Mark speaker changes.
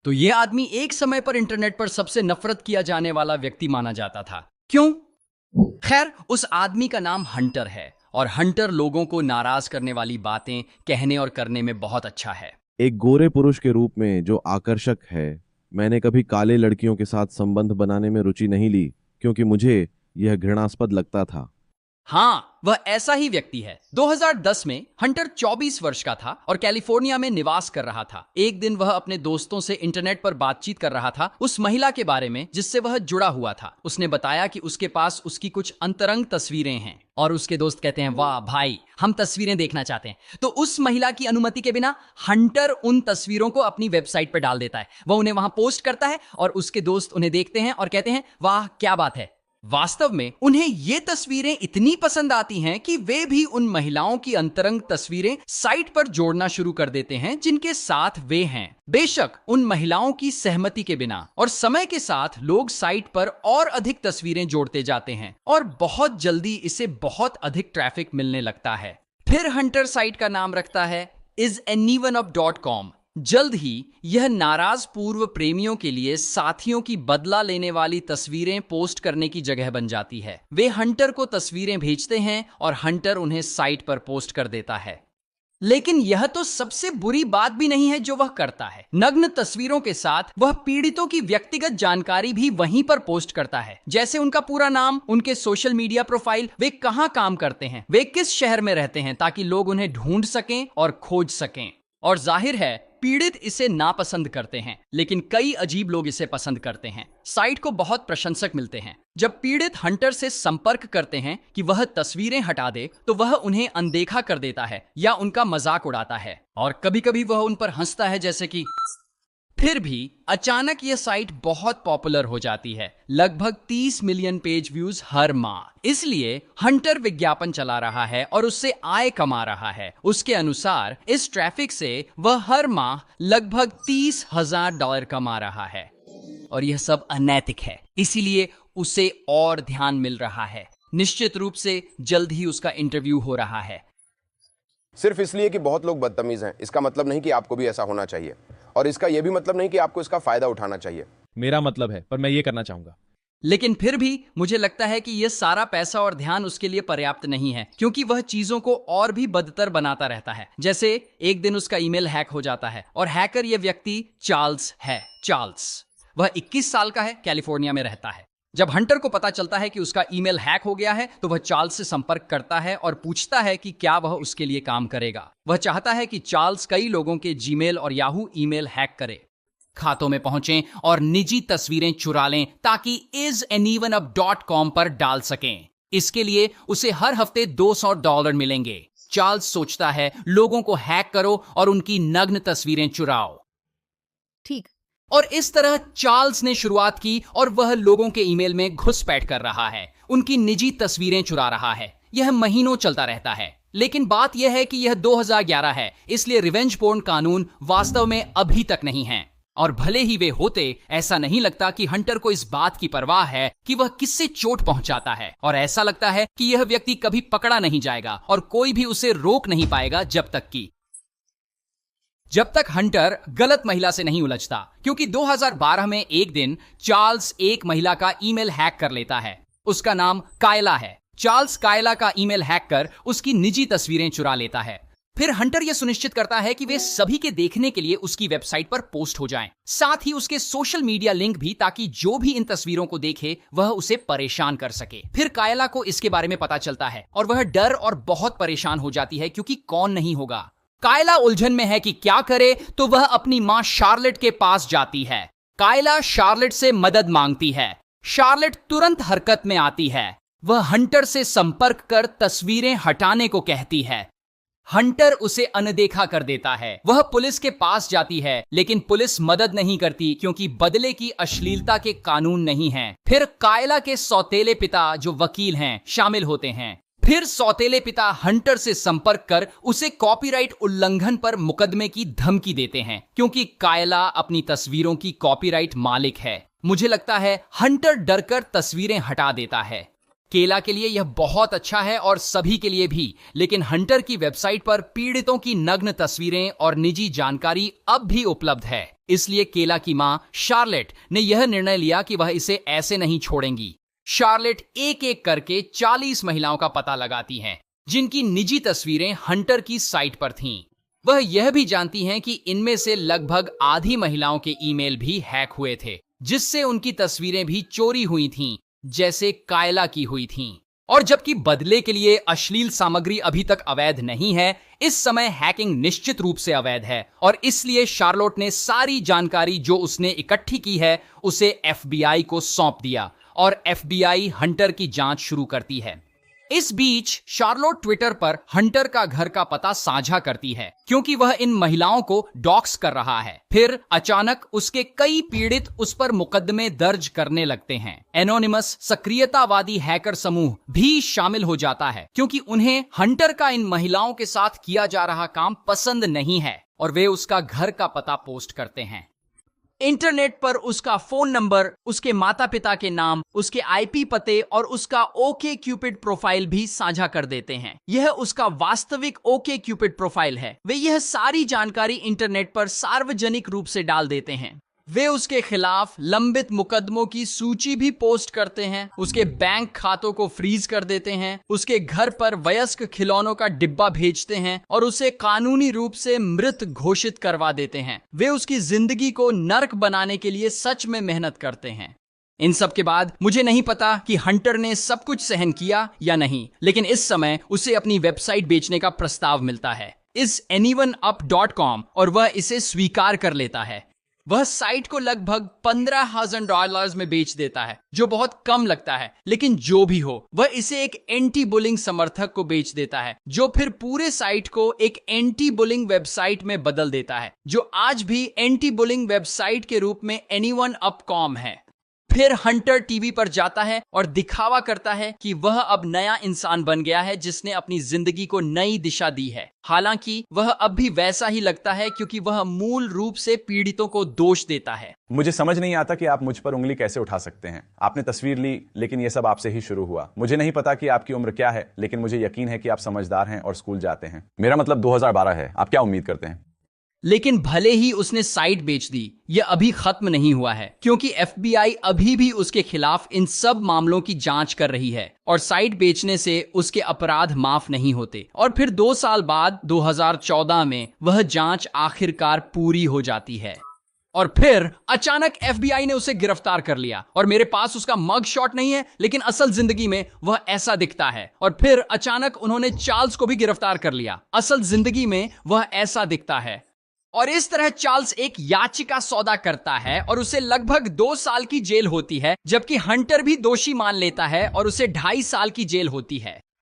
Speaker 1: तो ये आदमी एक समय पर इंटरनेट पर सबसे नफरत किया जाने वाला व्यक्ति माना जाता था। क्यों? खैर, उस आदमी का नाम हंटर है और हंटर लोगों को नाराज करने वाली बातें कहने और करने में बहुत अच्छा है।
Speaker 2: एक गोरे पुरुष के रूप में जो आकर्षक है, मैंने कभी काले लड़कियों के साथ संबंध बनाने में रुचि नहीं ली क्योंकि मुझे यह घृणास्पद लगता था।
Speaker 1: हाँ, वह ऐसा ही व्यक्ति है। 2010 में हंटर 24 वर्ष का था और कैलिफोर्निया में निवास कर रहा था। एक दिन वह अपने दोस्तों से इंटरनेट पर बातचीत कर रहा था उस महिला के बारे में जिससे वह जुड़ा हुआ था। उसने बताया कि उसके पास उसकी कुछ अंतरंग तस्वीरें हैं और उसके दोस्त कहते हैं, वाह भाई, हम तस्वीरें देखना चाहते हैं। तो उस महिला की अनुमति के बिना हंटर उन तस्वीरों को अपनी वेबसाइट पर डाल देता है। वह उन्हें वहां पोस्ट करता है और उसके दोस्त उन्हें देखते हैं और कहते हैं, वाह क्या बात है। वास्तव में उन्हें ये तस्वीरें इतनी पसंद आती हैं कि वे भी उन महिलाओं की अंतरंग तस्वीरें साइट पर जोड़ना शुरू कर देते हैं जिनके साथ वे हैं, बेशक उन महिलाओं की सहमति के बिना। और समय के साथ लोग साइट पर और अधिक तस्वीरें जोड़ते जाते हैं और बहुत जल्दी इसे बहुत अधिक ट्रैफिक मिलने लगता है। फिर हंटर साइट का नाम रखता है isanyoneup.com। जल्द ही यह नाराज पूर्व प्रेमियों के लिए साथियों की बदला लेने वाली तस्वीरें पोस्ट करने की जगह बन जाती है। वे हंटर को तस्वीरें भेजते हैं और हंटर उन्हें साइट पर पोस्ट कर देता है। लेकिन यह तो सबसे बुरी बात भी नहीं है जो वह करता है। नग्न तस्वीरों के साथ वह पीड़ितों की व्यक्तिगत जानकारी भी वहीं पर पोस्ट करता है, जैसे उनका पूरा नाम, उनके सोशल मीडिया प्रोफाइल, वे कहां काम करते हैं, वे किस शहर में रहते हैं, ताकि लोग उन्हें ढूंढ सकें और खोज सकें। और जाहिर है पीड़ित इसे नापसंद करते हैं, लेकिन कई अजीब लोग इसे पसंद करते हैं। साइट को बहुत प्रशंसक मिलते हैं। जब पीड़ित हंटर से संपर्क करते हैं कि वह तस्वीरें हटा दे, तो वह उन्हें अनदेखा कर देता है या उनका मजाक उड़ाता है और कभी-कभी वह उन पर हंसता है, जैसे कि। फिर भी अचानक यह साइट बहुत पॉपुलर हो जाती है, लगभग 30 मिलियन पेज व्यूज हर माह। इसलिए हंटर विज्ञापन चला रहा है और उससे आय कमा रहा है। उसके अनुसार इस ट्रैफिक से वह हर माह लगभग $30,000 कमा रहा है और यह सब अनैतिक है, इसीलिए उसे और ध्यान मिल रहा है। निश्चित रूप से जल्द ही उसका इंटरव्यू हो रहा है।
Speaker 3: सिर्फ इसलिए कि बहुत लोग बदतमीज हैं, इसका मतलब नहीं कि आपको भी ऐसा होना चाहिए, और इसका यह भी मतलब नहीं कि आपको इसका फायदा उठाना चाहिए।
Speaker 4: मेरा मतलब है, पर मैं ये करना चाहूंगा।
Speaker 1: लेकिन फिर भी मुझे लगता है कि यह सारा पैसा और ध्यान उसके लिए पर्याप्त नहीं है, क्योंकि वह चीजों को और भी बदतर बनाता रहता है। जैसे एक दिन उसका ईमेल हैक हो जाता है और हैकर यह व्यक्ति चार्ल्स है। चार्ल्स, वह 21 साल का है, कैलिफोर्निया में रहता है। जब हंटर को पता चलता है कि उसका ईमेल हैक हो गया है, तो वह चार्ल्स से संपर्क करता है और पूछता है कि क्या वह उसके लिए काम करेगा। वह चाहता है कि चार्ल्स कई लोगों के जीमेल और याहू ईमेल हैक करे, खातों में पहुंचें और निजी तस्वीरें चुरा लें ताकि isanyoneup.com पर डाल सकें। इसके लिए उसे हर हफ्ते $200 मिलेंगे। चार्ल्स सोचता है, लोगों को हैक करो और उनकी नग्न तस्वीरें चुराओ।
Speaker 5: ठीक।
Speaker 1: और इस तरह चार्ल्स ने शुरुआत की और वह लोगों के ईमेल में घुसपैठ कर रहा है, उनकी निजी तस्वीरें चुरा रहा है। यह महीनों चलता रहता है। लेकिन बात यह है कि यह 2011 है, इसलिए रिवेंज पोर्न कानून वास्तव में अभी तक नहीं है। और भले ही वे होते, ऐसा नहीं लगता कि हंटर को इस बात की परवाह है कि वह किससे चोट पहुंचाता है, और ऐसा लगता है कि यह व्यक्ति कभी पकड़ा नहीं जाएगा और कोई भी उसे रोक नहीं पाएगा जब तक हंटर गलत महिला से नहीं उलझता। क्योंकि 2012 में एक दिन चार्ल्स एक महिला का ईमेल हैक कर लेता है। उसका नाम कायला है। चार्ल्स कायला का ईमेल हैक कर उसकी निजी तस्वीरें चुरा लेता है। फिर हंटर यह सुनिश्चित करता है कि वे सभी के देखने के लिए उसकी वेबसाइट पर पोस्ट हो जाएं, साथ ही उसके सोशल मीडिया लिंक भी, ताकि जो भी इन तस्वीरों को देखे वह उसे परेशान कर सके। फिर कायला को इसके बारे में पता चलता है और वह डर और बहुत परेशान हो जाती है, क्योंकि कौन नहीं होगा। कायला उलझन में है कि क्या करे, तो वह अपनी मां शार्लेट के पास जाती है। कायला शार्लेट से मदद मांगती है। शार्लेट तुरंत हरकत में आती है। वह हंटर से संपर्क कर तस्वीरें हटाने को कहती है। हंटर उसे अनदेखा कर देता है। वह पुलिस के पास जाती है, लेकिन पुलिस मदद नहीं करती क्योंकि बदले की अश्लीलता के कानून नहीं हैं। फिर कायला के सौतेले पिता, जो वकील हैं, शामिल होते हैं। फिर सौतेले पिता हंटर से संपर्क कर उसे कॉपीराइट उल्लंघन पर मुकदमे की धमकी देते हैं, क्योंकि कायला अपनी तस्वीरों की कॉपीराइट मालिक है। मुझे लगता है हंटर डरकर तस्वीरें हटा देता है। केला के लिए यह बहुत अच्छा है और सभी के लिए भी, लेकिन हंटर की वेबसाइट पर पीड़ितों की नग्न तस्वीरें और निजी जानकारी अब भी उपलब्ध है। इसलिए केला की मां शार्लेट ने यह निर्णय लिया कि वह इसे ऐसे नहीं छोड़ेंगी। शार्लेट एक एक करके 40 महिलाओं का पता लगाती हैं, जिनकी निजी तस्वीरें हंटर की साइट पर थीं। वह यह भी जानती हैं कि इनमें से लगभग आधी महिलाओं के ईमेल भी हैक हुए थे, जिससे उनकी तस्वीरें भी चोरी हुई थीं, जैसे कायला की हुई थीं। और जबकि बदले के लिए अश्लील सामग्री अभी तक अवैध नहीं है, इस समय हैकिंग निश्चित रूप से अवैध है और इसलिए शार्लोट ने सारी जानकारी जो उसने इकट्ठी की है उसे FBI को सौंप दिया और FBI हंटर की जांच शुरू करती है। इस बीच शार्लोट ट्विटर पर हंटर का घर का पता साझा करती है, क्योंकि वह इन महिलाओं को डॉक्स कर रहा है। फिर अचानक उसके कई पीड़ित उस पर मुकदमे दर्ज करने लगते हैं। एनोनिमस सक्रियतावादी हैकर समूह भी शामिल हो जाता है, क्योंकि उन्हें हंटर का इन महिलाओं के साथ किया जा रहा काम पसंद नहीं है और वे उसका घर का पता पोस्ट करते हैं।
Speaker 5: इंटरनेट पर उसका फोन नंबर, उसके माता पिता के नाम, उसके IP पते और उसका OkCupid प्रोफाइल भी साझा कर देते हैं। यह उसका वास्तविक OkCupid प्रोफाइल है। वे यह सारी जानकारी इंटरनेट पर सार्वजनिक रूप से डाल देते हैं। वे उसके खिलाफ लंबित मुकदमों की सूची भी पोस्ट करते हैं, उसके बैंक खातों को फ्रीज कर देते हैं, उसके घर पर वयस्क खिलौनों का डिब्बा भेजते हैं और उसे कानूनी रूप से मृत घोषित करवा देते हैं। वे उसकी जिंदगी को नर्क बनाने के लिए सच में मेहनत करते हैं। इन सब के बाद मुझे नहीं पता कि हंटर ने सब कुछ सहन किया या नहीं, लेकिन इस समय उसे अपनी वेबसाइट बेचने का प्रस्ताव मिलता है इस anyoneUp.com और वह इसे स्वीकार कर लेता है। वह साइट को लगभग $15,000 में बेच देता है, जो बहुत कम लगता है, लेकिन जो भी हो वह इसे एक एंटी बुलिंग समर्थक को बेच देता है, जो फिर पूरे साइट को एक एंटी बुलिंग वेबसाइट में बदल देता है, जो आज भी एंटी बुलिंग वेबसाइट के रूप में anyoneUp.com है। फिर हंटर टीवी पर जाता है और दिखावा करता है कि वह अब नया इंसान बन गया है, जिसने अपनी जिंदगी को नई दिशा दी है। हालांकि वह अब भी वैसा ही लगता है, क्योंकि वह मूल रूप से पीड़ितों को दोष देता है।
Speaker 6: मुझे समझ नहीं आता कि आप मुझ पर उंगली कैसे उठा सकते हैं। आपने तस्वीर ली, लेकिन यह सब आपसे ही शुरू हुआ। मुझे नहीं पता कि आपकी उम्र क्या है, लेकिन मुझे यकीन है कि आप समझदार हैं और स्कूल जाते हैं। मेरा मतलब 2012 है। आप क्या उम्मीद करते हैं?
Speaker 5: लेकिन भले ही उसने साइट बेच दी, यह अभी खत्म नहीं हुआ है, क्योंकि FBI अभी भी उसके खिलाफ इन सब मामलों की जांच कर रही है और साइट बेचने से उसके अपराध माफ नहीं होते। और फिर 2 साल बाद 2014 में वह जांच आखिरकार पूरी हो जाती है और फिर अचानक FBI ने उसे गिरफ्तार कर लिया। और मेरे पास उसका मग शॉट नहीं है, लेकिन असल जिंदगी में वह ऐसा दिखता है। और फिर अचानक उन्होंने चार्ल्स को भी गिरफ्तार कर लिया। असल जिंदगी में वह ऐसा दिखता है। और इस तरह चार्ल्स एक याचिका सौदा करता है और उसे लगभग 2 साल की जेल होती है, जबकि हंटर भी दोषी मान लेता है और उसे 2.5 साल की जेल होती है।